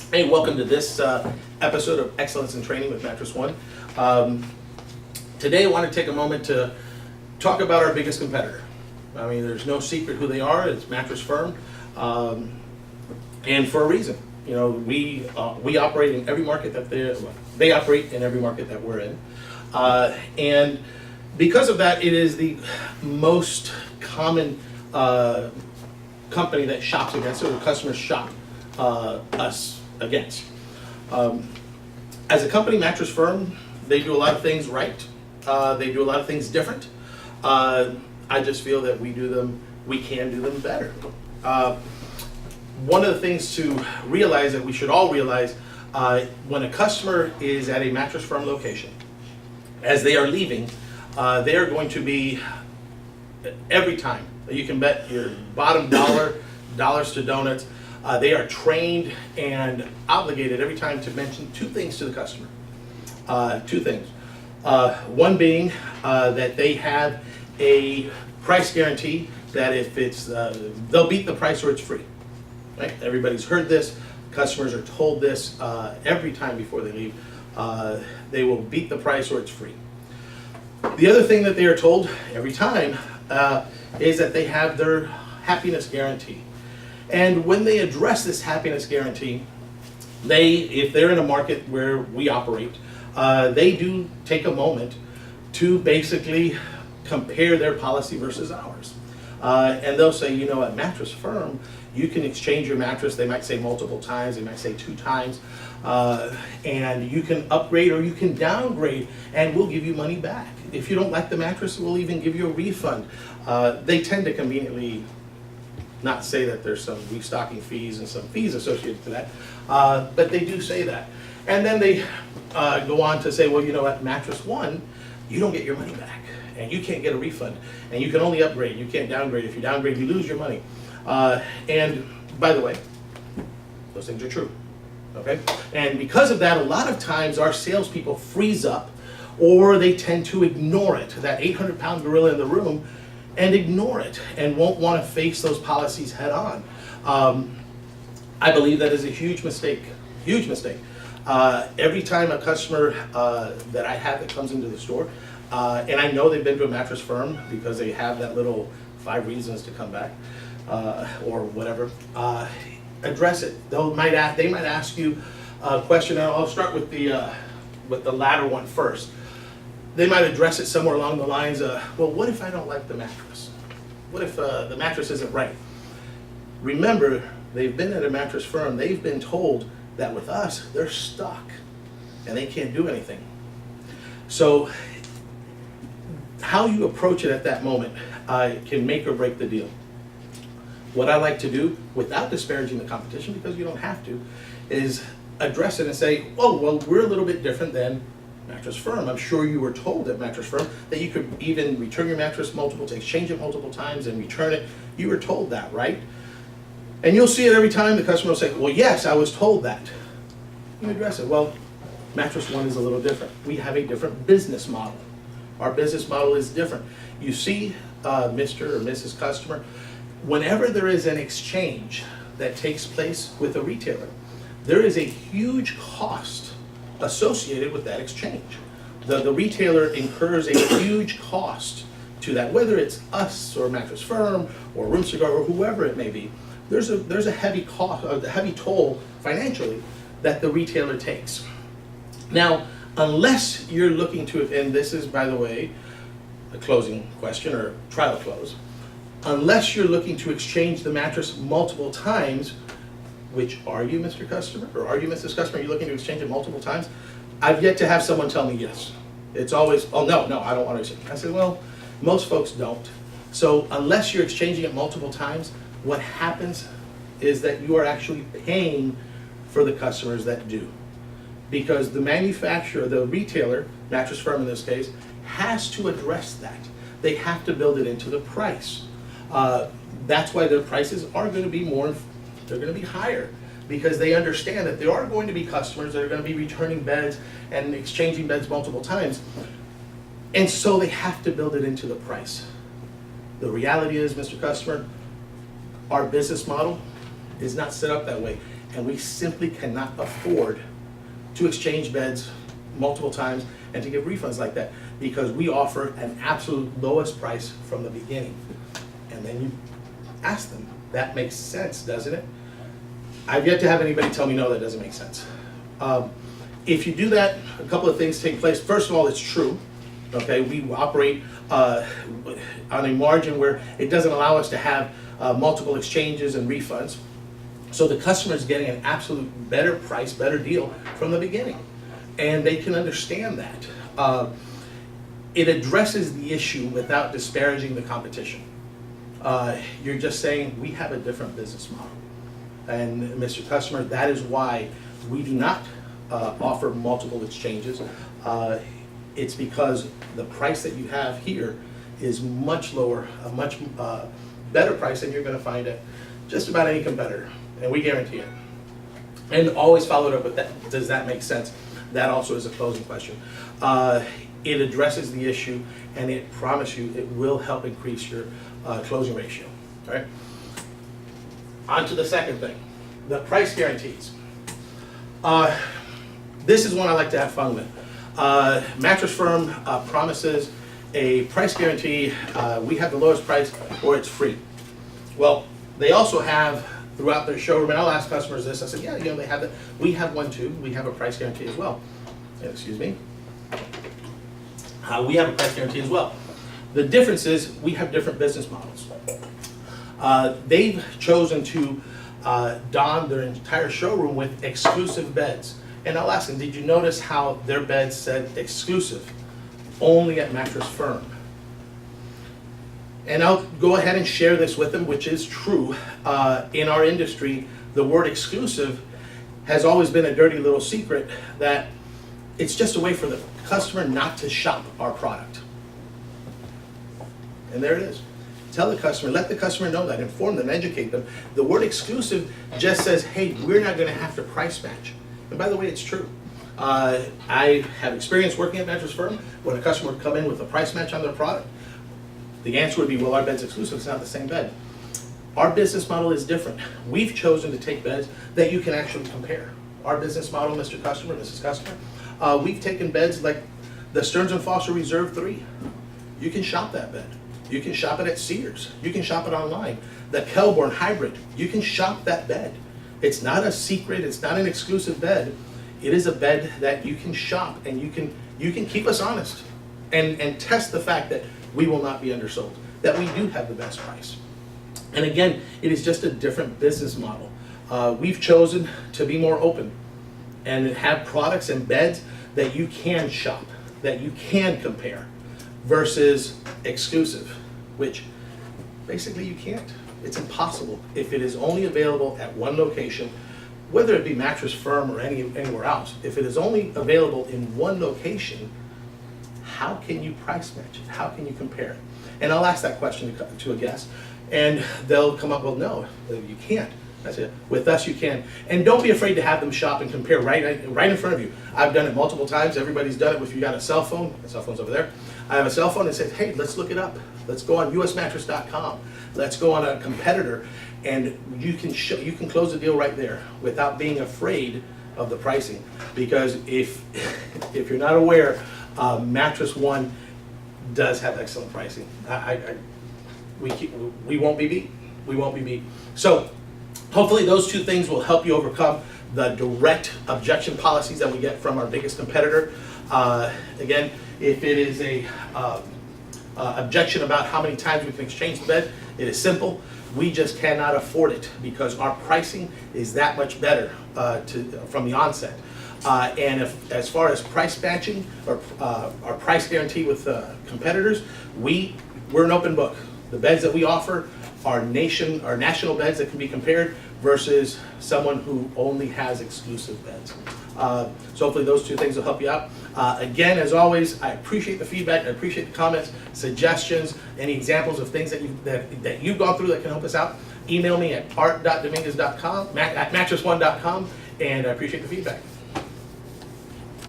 Hey, welcome to this episode of Excellence in Training with Mattress One. Today I want to take a moment to talk about our biggest competitor. I mean, there's no secret who they are. It's Mattress Firm, and for a reason. You know, we operate in every market that they operate in every market that we're in, and because of that, it is the most common company that shops against, or the customers shop us against. As a company, Mattress Firm, they do a lot of things right. They do a lot of things different. I just feel that we can do them better. One of the things to realize that we should all realize when a customer is at a Mattress Firm location, as they are leaving, they are going to be, every time, you can bet your bottom dollars to donuts, they are trained and obligated every time to mention two things to the customer. Two things. One being that they have a price guarantee that if it's, they'll beat the price or it's free. Right? Everybody's heard this. Customers are told this every time before they leave. They will beat the price or it's free. The other thing that they are told every time is that they have their happiness guarantee. And when they address this happiness guarantee, if they're in a market where we operate, they do take a moment to basically compare their policy versus ours. And they'll say, you know, at Mattress Firm, you can exchange your mattress. They might say multiple times, they might say 2 times, and you can upgrade or you can downgrade, and we'll give you money back. If you don't like the mattress, we'll even give you a refund. They tend to conveniently not say that there's some restocking fees and some fees associated to that, but they do say that. And then they go on to say, well, you know, at Mattress One, you don't get your money back, and you can't get a refund, and you can only upgrade, you can't downgrade. If you downgrade, you lose your money. And by the way, those things are true, okay? And because of that, a lot of times our salespeople freeze up, or they tend to ignore it, that 800-pound gorilla in the room, and ignore it and won't want to face those policies head on. I believe that is a huge mistake, huge mistake. Every time a customer that I have that comes into the store, and I know they've been to a Mattress Firm because they have that little 5 reasons to come back, or whatever, address it. They might ask you a question, and I'll start with the latter one first. They might address it somewhere along the lines of, well, what if I don't like the mattress? What if the mattress isn't right? Remember, they've been at a Mattress Firm, they've been told that with us, they're stuck and they can't do anything. So how you approach it at that moment can make or break the deal. What I like to do, without disparaging the competition, because you don't have to, is address it and say, oh, well, we're a little bit different than Mattress Firm. I'm sure you were told at Mattress Firm that you could even return your mattress exchange it multiple times and return it. You were told that, right? And you'll see it every time. The customer will say, well, yes, I was told that. You address it. Well, Mattress One is a little different. We have a different business model. Our business model is different. You see, Mr. or Mrs. Customer, whenever there is an exchange that takes place with a retailer, there is a huge cost associated with that exchange. The retailer incurs a huge cost to that, whether it's us or Mattress Firm or Room Cigar or whoever it may be. There's a heavy cost, a heavy toll financially that the retailer takes. Now, unless you're looking to, and this is, by the way, a closing question or trial close, unless you're looking to exchange the mattress multiple times, which are you, Mr. Customer, or are you, Mrs. Customer? Are you looking to exchange it multiple times? I've yet to have someone tell me yes. It's always, oh, no, I don't want to exchange. I said, well, most folks don't. So unless you're exchanging it multiple times, what happens is that you are actually paying for the customers that do. Because the manufacturer, the retailer, Mattress Firm in this case, has to address that. They have to build it into the price. That's why their prices are going to be they're going to be higher, because they understand that there are going to be customers that are going to be returning beds and exchanging beds multiple times. And so they have to build it into the price. The reality is, Mr. Customer, our business model is not set up that way. and we simply cannot afford to exchange beds multiple times and to give refunds like that, because we offer an absolute lowest price from the beginning. And then you ask them, that makes sense, doesn't it? I've yet to have anybody tell me, no, that doesn't make sense. If you do that, a couple of things take place. First of all, it's true. Okay, we operate on a margin where it doesn't allow us to have multiple exchanges and refunds. So the customer is getting an absolute better price, better deal from the beginning. And they can understand that. It addresses the issue without disparaging the competition. You're just saying, we have a different business model. And Mr. Customer, that is why we do not offer multiple exchanges. It's because the price that you have here is much lower, a much better price than you're going to find at just about any competitor, and we guarantee it. And always follow it up with that. Does that make sense? That also is a closing question. It addresses the issue, and it promises you it will help increase your closing ratio. All right. On to the second thing, the price guarantees. This is one I like to have fun with. Mattress Firm promises a price guarantee. We have the lowest price, or it's free. Well, they also have throughout their showroom, and I'll ask customers this. I said, yeah, they have that. We have one too. We have a price guarantee as well. Excuse me. We have a price guarantee as well. The difference is we have different business models. They've chosen to don their entire showroom with exclusive beds. And I'll ask them, did you notice how their beds said exclusive, only at Mattress Firm? And I'll go ahead and share this with them, which is true. In our industry, the word exclusive has always been a dirty little secret that it's just a way for the customer not to shop our product. And there it is. Tell the customer, let the customer know that, inform them, educate them. The word exclusive just says, hey, we're not going to have to price match. And by the way, it's true. I have experience working at Mattress Firm. When a customer would come in with a price match on their product, the answer would be, well, our bed's exclusive, it's not the same bed. Our business model is different. We've chosen to take beds that you can actually compare. Our business model, Mr. Customer, Mrs. Customer, we've taken beds like the Stearns & Foster Reserve 3. You can shop that bed. You can shop it at Sears. You can shop it online. The Kelborn Hybrid, you can shop that bed. It's not a secret, it's not an exclusive bed. It is a bed that you can shop, and you can keep us honest and test the fact that we will not be undersold, that we do have the best price. And again, it is just a different business model. We've chosen to be more open and have products and beds that you can shop, that you can compare, versus exclusive, which basically you can't. It's impossible if it is only available at one location, whether it be Mattress Firm or anywhere else. If it is only available in one location, how can you price match it? How can you compare it? And I'll ask that question to a guest, and they'll come up, well, no, you can't. That's it. With us, you can. And don't be afraid to have them shop and compare right in front of you. I've done it multiple times. Everybody's done it. If you got a cell phone, the cell phone's over there. I have a cell phone that says, hey, let's look it up. Let's go on usmattress.com. Let's go on a competitor, and you can close the deal right there without being afraid of the pricing. Because if you're not aware, Mattress One does have excellent pricing. We won't be beat. We won't be beat. So hopefully those two things will help you overcome the direct objection policies that we get from our biggest competitor. Again, if it is a objection about how many times we can exchange the bed, it is simple. We just cannot afford it because our pricing is that much better from the onset. And as far as price matching or our price guarantee with competitors, we're an open book. The beds that we offer are national beds that can be compared versus someone who only has exclusive beds. So hopefully those two things will help you out. Again, as always, I appreciate the feedback. I appreciate the comments, suggestions, any examples of things that you've gone through that can help us out. Email me at art.dominguez.com, at mattress1.com, and I appreciate the feedback.